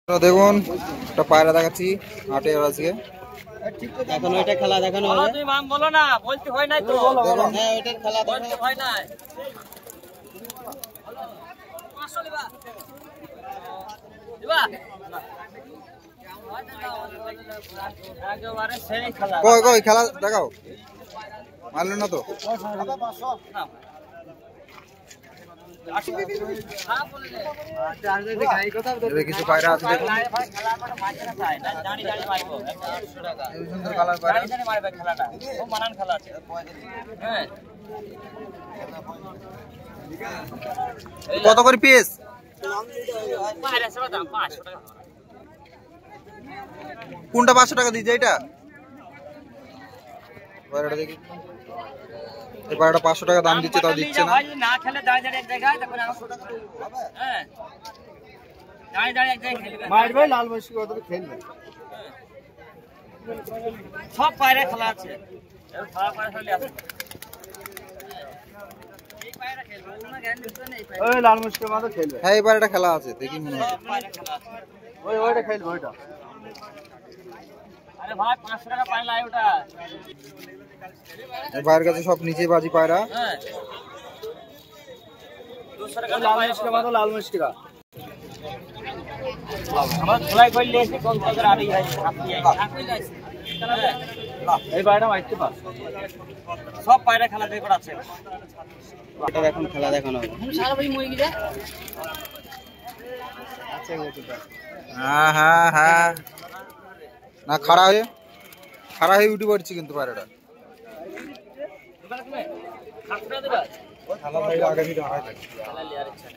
দেখুন একটা পায়রা দেখাচ্ছি আটে আজকে এখন ওইটা খেলা দেখানো হবে। তুমি মাম বলো না, বলতে হয় নাই তো। হ্যাঁ ওইটার খেলা বলতে হয় নাই। 500 লিবা লিবা একেবারে সেই খেলা। কই কই খেলা দেখাও, মারলো না তো। কিছু পায়রা আছে দেখুন, সুন্দর কালার পায়রা। কত করে পিস? কোনটা 500 টাকা দিয়েছে? এটা পায়রাটা দেখি, এই পায়রাটা 500 টাকা দাম দিচ্ছে, তাও দিচ্ছে না। না খেলে দাঁড়িয়ে এক জায়গায় তখন 800 টাকা হ্যাঁ দাঁড়িয়ে এক জায়গায় খেলবে, মারবে লাল মশকি কত খেলবে। সব পায়রা খেলা আছে, এর খারাপ পায়রা খেলে আছে। এই পায়রা খেলবে না, গ্যারান্টি তো নেই। ওই লাল মশকি কত খেলবে। হ্যাঁ এই পায়রাটা খেলা আছে, দেখি মনে হয়। সব পায়রা খেলা আছে। ওইটা খেলবে ওইটা। আরে ভাই 500 টাকা পায়রা লাই ওটা। এই ভাইয়ের কাছে সব নিচে বাজি পায়রা। হ্যাঁ 200 টাকা লাল মশকি কত লাল মশকি কা। আমার ধলাই করলে এসে কোন কত আড়ি হয় আপনি আইছে। এই বাইটা মারতে পার। সব পায়রা খেলা দেখো আছে। ওটা এখন খেলা দেখানো হবে। সারা ভাই মই গিয়ে আছে ওটা। হ্যাঁ হ্যাঁ হ্যাঁ, না খাড়া হয়ে উঠে পড়ছে কিন্তু পায়রাটা। দোকানে তুমি খাপড়া দেবা খেলা ভাই আগে থেকে হারাই থাকে। খেলা লিয়ার ইচ্ছা